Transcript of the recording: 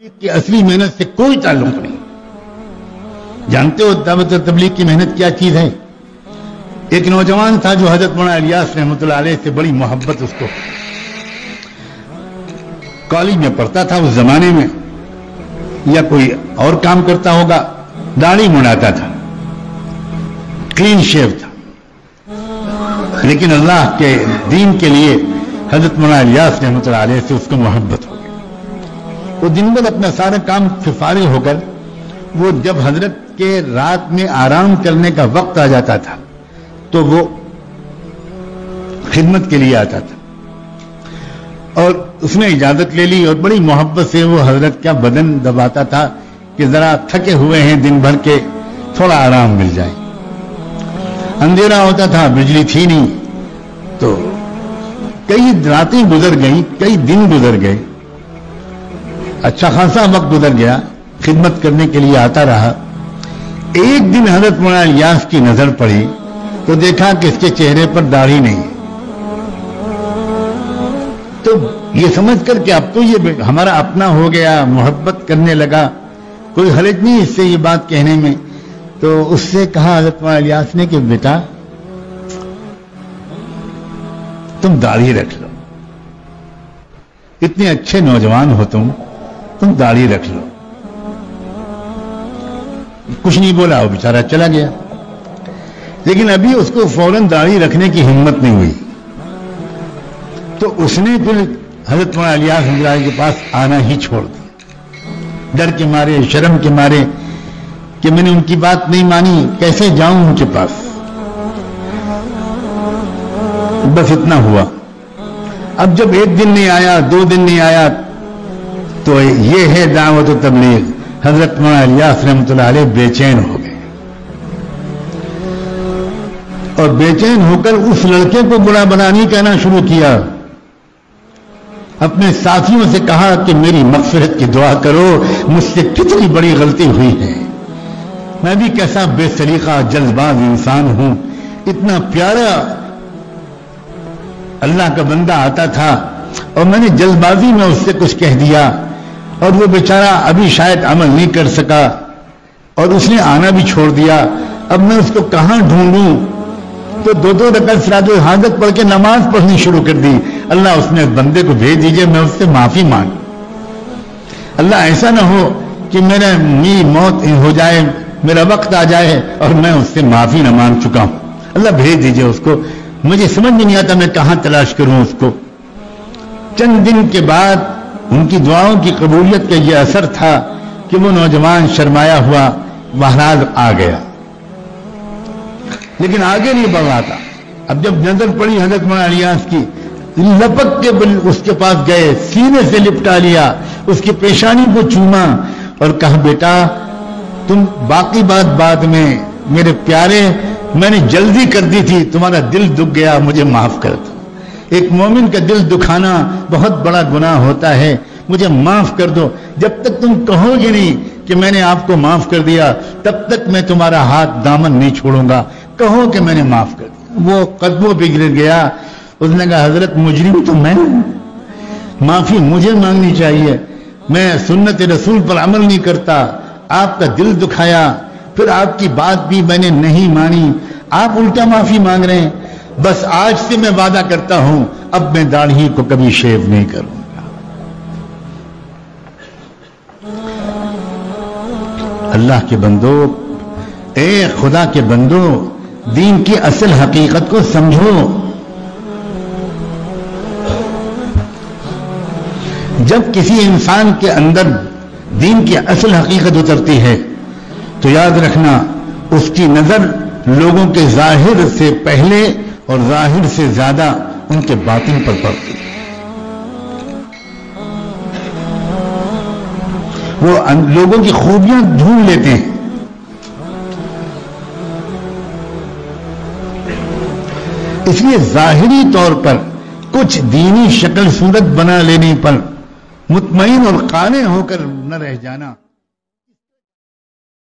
کی اصلی محنت سے کوئی تعلق نہیں. جانتے ہو دعوت و تبلیغ کی محنت کیا چیز ہے؟ ایک نوجوان تھا جو حضرت مولانا الیاس رحمۃ اللہ علیہ سے بڑی محبت اس کو، کالج میں پڑھتا تھا اس زمانے میں، یا کوئی اور کام کرتا ہوگا، داڑھی منڈاتا تھا، کلین شیو تھا، لیکن اللہ کے دین کے لیے حضرت مولانا الیاس رحمۃ اللہ علیہ سے اس کو محبت ہو گئی. وہ دن بھر اپنا سارا کام سے فارغ ہو کر وہ جب حضرت کے رات میں آرام کرنے کا وقت آ جاتا تھا تو وہ خدمت کے لیے آتا تھا، اور اس نے اجازت لے لی اور بڑی محبت سے وہ حضرت کا بدن دباتا تھا کہ ذرا تھکے ہوئے ہیں دن بھر کے، تھوڑا آرام مل جائے. اندھیرا ہوتا تھا، بجلی تھی نہیں، تو کئی راتیں گزر گئیں، کئی دن گزر گئے، اچھا خاصا وقت گزر گیا، خدمت کرنے کے لیے آتا رہا. ایک دن حضرت مولانا الیاس کی نظر پڑی تو دیکھا کہ اس کے چہرے پر داڑھی نہیں. تو یہ سمجھ کر کہ اب تو یہ ہمارا اپنا ہو گیا، محبت کرنے لگا، کوئی حرج نہیں اس سے یہ بات کہنے میں. تو اس سے کہا حضرت مولانا الیاس نے کہ بیٹا تم داڑھی رکھ لو، اتنے اچھے نوجوان ہو تم داڑھی رکھ لو. کچھ نہیں بولا، وہ بیچارہ چلا گیا. لیکن ابھی اس کو فوراً داڑھی رکھنے کی ہمت نہیں ہوئی، تو اس نے پھر حضرت مولانا الیاس اللہ کے پاس آنا ہی چھوڑ دیا، ڈر کے مارے، شرم کے مارے کہ میں نے ان کی بات نہیں مانی، کیسے جاؤں ان کے پاس. بس اتنا ہوا. اب جب ایک دن نہیں آیا، دو دن نہیں آیا، تو یہ ہے دعوت و تبلیغ. حضرت مولانا الیاس رحمۃ اللہ علیہ بے چین ہو گئے، اور بے چین ہو کر اس لڑکے کو برا بنا نہیں کہنا شروع کیا. اپنے ساتھیوں سے کہا کہ میری مغفرت کی دعا کرو، مجھ سے کتنی بڑی غلطی ہوئی ہے، میں بھی کیسا بے سلیقہ جلد باز انسان ہوں. اتنا پیارا اللہ کا بندہ آتا تھا اور میں نے جلد بازی میں اس سے کچھ کہہ دیا، اور وہ بیچارہ ابھی شاید عمل نہیں کر سکا اور اس نے آنا بھی چھوڑ دیا. اب میں اس کو کہاں ڈھونڈوں؟ تو دو رکعت صلاۃ الحاجت پڑھ کے نماز پڑھنی شروع کر دی. اللہ اس نے بندے کو بھیج دیجئے، میں اس سے معافی مانگ. اللہ ایسا نہ ہو کہ میری موت ہو جائے، میرا وقت آ جائے اور میں اس سے معافی نہ مانگ چکا ہوں. اللہ بھیج دیجئے اس کو، مجھے سمجھ میں نہیں آتا میں کہاں تلاش کروں اس کو. چند دن کے بعد ان کی دعاؤں کی قبولیت کا یہ اثر تھا کہ وہ نوجوان شرمایا ہوا بہرحال آ گیا، لیکن آگے نہیں بڑھ رہا تھا. اب جب نظر پڑی حضرت مولانا الیاس کی، لپک کے اس کے پاس گئے، سینے سے لپٹا لیا، اس کی پیشانی کو چوما اور کہا بیٹا تم باقی بات بعد میں، میرے پیارے میں نے جلدی کر دی تھی، تمہارا دل دکھ گیا، مجھے معاف کر دو. ایک مومن کا دل دکھانا بہت بڑا گناہ ہوتا ہے، مجھے معاف کر دو. جب تک تم کہو گے نہیں کہ میں نے آپ کو معاف کر دیا، تب تک میں تمہارا ہاتھ دامن نہیں چھوڑوں گا. کہو کہ میں نے معاف کر دیا. وہ قدموں پہ گر گیا. اس نے کہا حضرت مجرم تو میں ہوں، معافی مجھے مانگنی چاہیے، میں سنت رسول پر عمل نہیں کرتا، آپ کا دل دکھایا، پھر آپ کی بات بھی میں نے نہیں مانی، آپ الٹا معافی مانگ رہے ہیں. بس آج سے میں وعدہ کرتا ہوں اب میں داڑھی کو کبھی شیو نہیں کروں گا. اللہ کے بندو، اے خدا کے بندو، دین کی اصل حقیقت کو سمجھو. جب کسی انسان کے اندر دین کی اصل حقیقت اترتی ہے تو یاد رکھنا اس کی نظر لوگوں کے ظاہر سے پہلے اور ظاہر سے زیادہ ان کے باطن پر پڑتی ہے. وہ لوگوں کی خوبیاں ڈھونڈ لیتے ہیں. اس لیے ظاہری طور پر کچھ دینی شکل صورت بنا لینے پر مطمئن اور قانع ہو کر نہ رہ جانا.